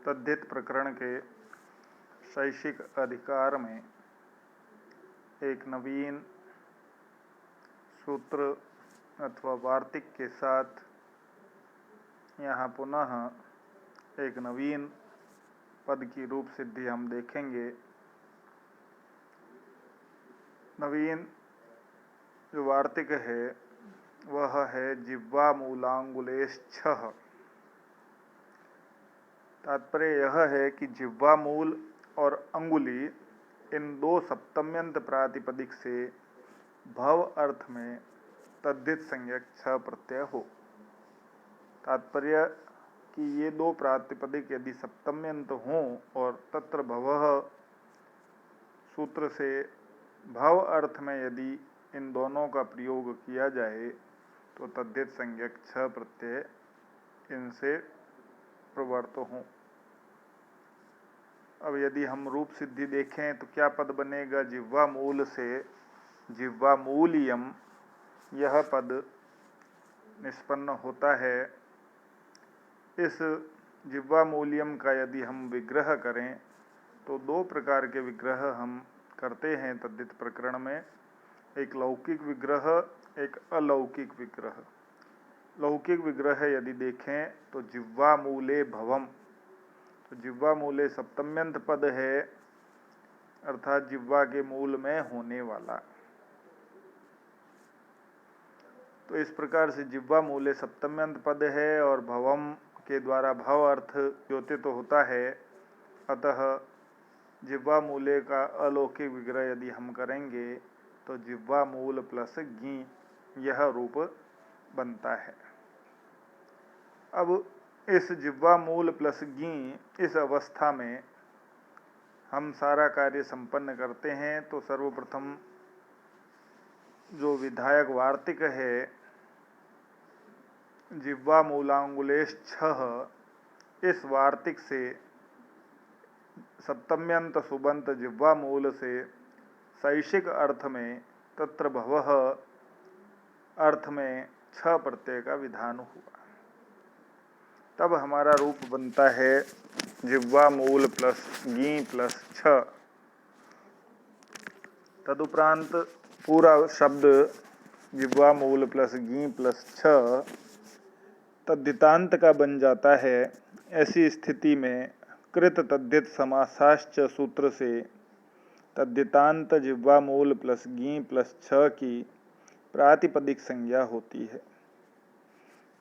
तद्धित प्रकरण के शैक्षिक अधिकार में एक नवीन सूत्र अथवा वार्तिक के साथ यहाँ पुनः एक नवीन पद की रूप सिद्धि हम देखेंगे। नवीन जो वार्तिक है वह है जिह्वा मूलांगुलेश्छः। तात्पर्य यह है कि जिह्वा मूल और अंगुली इन दो सप्तम्यंत प्रातिपदिक से भव अर्थ में तद्धित संज्ञक छ प्रत्यय हो। तात्पर्य कि ये दो प्रातिपदिक यदि सप्तम्यंत हों और तत्र भवः सूत्र से भव अर्थ में यदि इन दोनों का प्रयोग किया जाए तो तद्धित संज्ञक छ प्रत्यय इनसे प्रवर्त हों। अब यदि हम रूप सिद्धि देखें तो क्या पद बनेगा? जिह्वा मूल से जिह्वा मूलियम यह पद निष्पन्न होता है। इस जिह्वा मूलियम का यदि हम विग्रह करें तो दो प्रकार के विग्रह हम करते हैं तद्धित प्रकरण में, एक लौकिक विग्रह, एक अलौकिक विग्रह। लौकिक विग्रह यदि देखें तो जिह्वा मूले भवम, तो जिह्वा मूले सप्तम्यंत पद है अर्थात जिह्वा के मूल में होने वाला। तो इस प्रकार से जिह्वा मूले सप्तम्यंत पद है और भवम के द्वारा भव अर्थ योतित तो होता है। अतः जिह्वा मूले का अलौकिक विग्रह यदि हम करेंगे तो जिह्वा मूल प्लस गी यह रूप बनता है। अब इस जिह्वा मूल प्लस गी इस अवस्था में हम सारा कार्य संपन्न करते हैं। तो सर्वप्रथम जो विधायक वार्तिक है जिह्वा मूलांगुलेश्छः, इस वार्तिक से सप्तम्यंत सुबंत जिह्वा मूल से शैक्षिक अर्थ में तत्र भवः अर्थ में छ प्रत्यय का विधान हुआ। तब हमारा रूप बनता है जिह्वा मूल प्लस गी प्लस छ। तदुपरांत पूरा शब्द जिह्वा मूल प्लस गी प्लस छ तद्धितांत का बन जाता है। ऐसी स्थिति में कृत तद्धित समासाश्च सूत्र से तद्धितांत जिह्वा मूल प्लस गी प्लस छ की प्रातिपदिक संज्ञा होती है।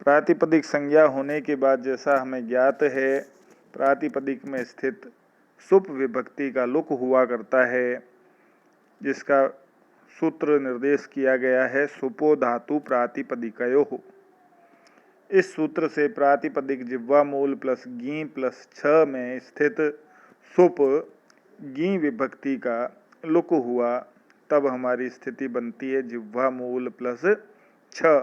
प्रातिपदिक संज्ञा होने के बाद जैसा हमें ज्ञात है प्रातिपदिक में स्थित सुप विभक्ति का लुक हुआ करता है, जिसका सूत्र निर्देश किया गया है सुपो धातु प्रातिपदिकयोः। इस सूत्र से प्रातिपदिक जिह्वा मूल प्लस गी प्लस छ में स्थित सुप गी विभक्ति का लुक हुआ, तब हमारी स्थिति बनती है जिह्वा मूल प्लस छ।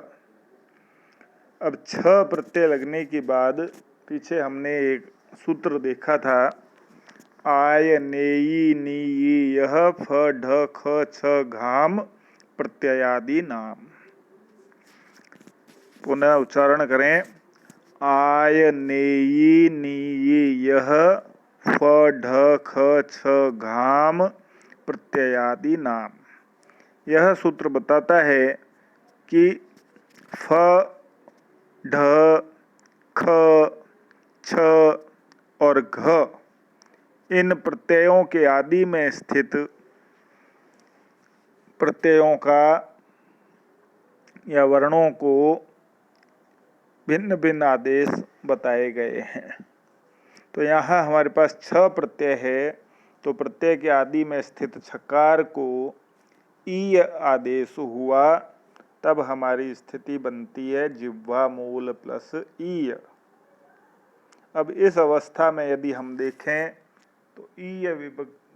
अब छ प्रत्यय लगने के बाद पीछे हमने एक सूत्र देखा था आय नेयी नीयी यह फ ढ ख छ घाम प्रत्ययादि नाम। पुनः उच्चारण करें आय नेयी नीयी यह फ ढ ख छ घाम प्रत्ययादि नाम। यह सूत्र बताता है कि फ ढ ख छ और घ इन प्रत्ययों के आदि में स्थित प्रत्ययों का या वर्णों को भिन्न भिन्न आदेश बताए गए हैं। तो यहाँ हमारे पास छ प्रत्यय है, तो प्रत्यय के आदि में स्थित छकार को ईय आदेश हुआ, तब हमारी स्थिति बनती है जिह्वा मूल प्लस ईय। अब इस अवस्था में यदि हम देखें तो ईय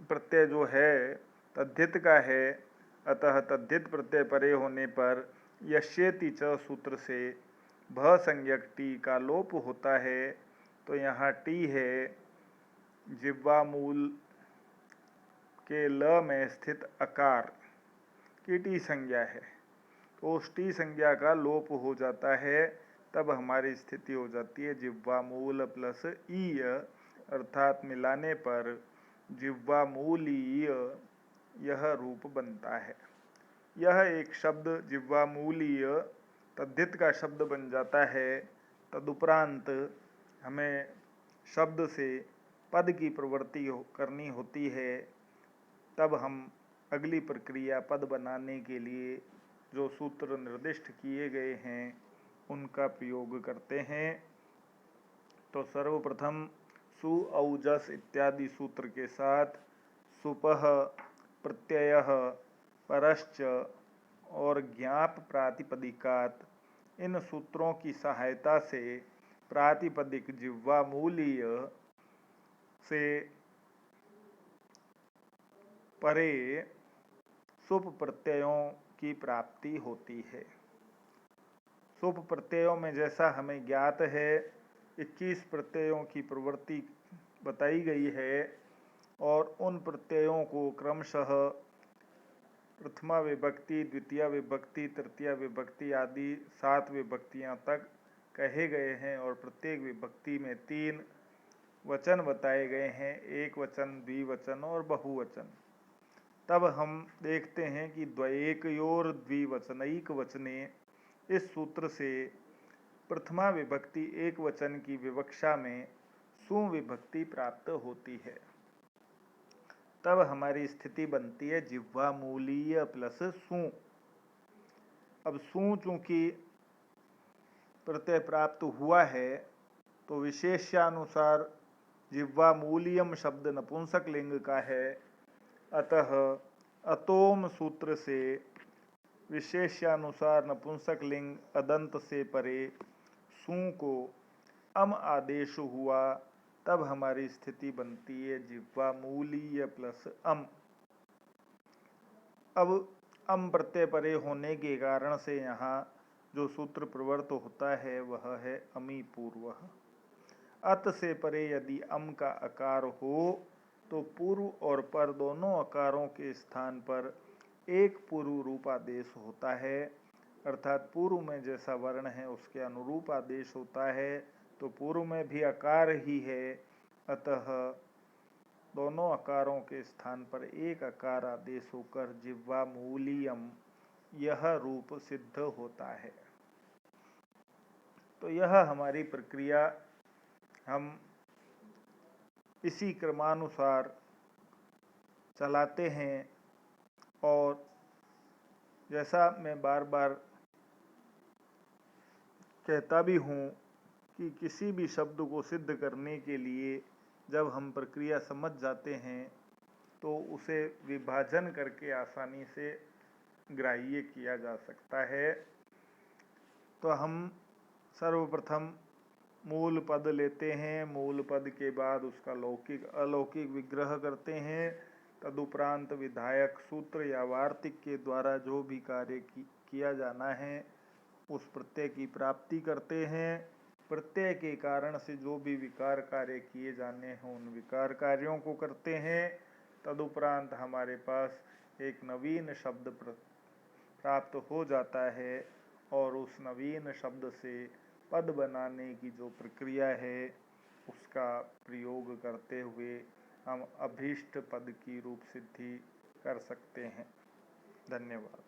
प्रत्यय जो है तद्धित का है, अतः तद्धित प्रत्यय परे होने पर यस्येति च सूत्र से भ संज्ञक टी का लोप होता है। तो यहाँ टी है जिह्वा मूल के ल में स्थित अकार की टी संज्ञा है, तो उस टी संज्ञा का लोप हो जाता है, तब हमारी स्थिति हो जाती है जिह्वा मूल प्लस ईय अर्थात मिलाने पर जिह्वामूलीय यह रूप बनता है। यह एक शब्द जिह्वामूलीय तद्धित का शब्द बन जाता है। तदुपरांत हमें शब्द से पद की प्रवृत्ति करनी होती है। तब हम अगली प्रक्रिया पद बनाने के लिए जो सूत्र निर्दिष्ट किए गए हैं उनका प्रयोग करते हैं। तो सर्वप्रथम सु औ जस इत्यादि सूत्र के साथ सुपः, प्रत्ययः, परश्च और ज्ञाप प्रातिपदिकात, इन सूत्रों की सहायता से प्रातिपदिक जिह्वामूलीय से परे सुप प्रत्ययों की प्राप्ति होती है। सुप प्रत्ययों में जैसा हमें ज्ञात है 21 प्रत्ययों की प्रवृत्ति बताई गई है और उन प्रत्ययों को क्रमशः प्रथमा विभक्ति, द्वितीय विभक्ति, तृतीय विभक्ति आदि 7 विभक्तियां तक कहे गए हैं और प्रत्येक विभक्ति में 3 वचन बताए गए हैं, एक वचन, द्विवचन और बहुवचन। तब हम देखते हैं कि द्वैकयोर द्विवचनैक वचने इस सूत्र से प्रथमा विभक्ति एक वचन की विवक्षा में सुविभक्ति प्राप्त होती है। तब हमारी स्थिति बनती है जिह्वामूलीय प्लस सु। अब सु चूंकि प्रत्यय प्राप्त हुआ है तो विशेष्यानुसार जिह्वामूलियम शब्द नपुंसक लिंग का है। अतः अतोम सूत्र से विशेष्यानुसार नपुंसक लिंग अदंत से परे सु को अम आदेश हुआ। तब हमारी स्थिति बनती है जिह्वामूलीय प्लस अम। अब अम प्रत्यय परे होने के कारण से यहाँ जो सूत्र प्रवृत्त होता है वह है अमी पूर्व। अत से परे यदि अम का आकार हो तो पूर्व और पर दोनों आकारों के स्थान पर एक पूर्व रूप आदेश होता है। अर्थात पूर्व में जैसा वर्ण है उसके अनुरूप आदेश होता है, तो पूर्व में भी आकार ही है। अतः दोनों आकारों के स्थान पर एक आकार आदेश होकर जिह्वामूलियम यह रूप सिद्ध होता है। तो यह हमारी प्रक्रिया हम इसी क्रमानुसार चलाते हैं और जैसा मैं बार बार कहता भी हूँ कि किसी भी शब्द को सिद्ध करने के लिए जब हम प्रक्रिया समझ जाते हैं तो उसे विभाजन करके आसानी से ग्राह्य किया जा सकता है। तो हम सर्वप्रथम मूल पद लेते हैं, मूल पद के बाद उसका लौकिक अलौकिक विग्रह करते हैं। तदुपरांत विधायक सूत्र या वार्तिक के द्वारा जो भी कार्य किया जाना है उस प्रत्यय की प्राप्ति करते हैं। प्रत्यय के कारण से जो भी विकार कार्य किए जाने हैं उन विकार कार्यों को करते हैं। तदुपरांत हमारे पास एक नवीन शब्द प्राप्त हो जाता है और उस नवीन शब्द से पद बनाने की जो प्रक्रिया है उसका प्रयोग करते हुए हम अभीष्ट पद की रूप सिद्धि कर सकते हैं। धन्यवाद।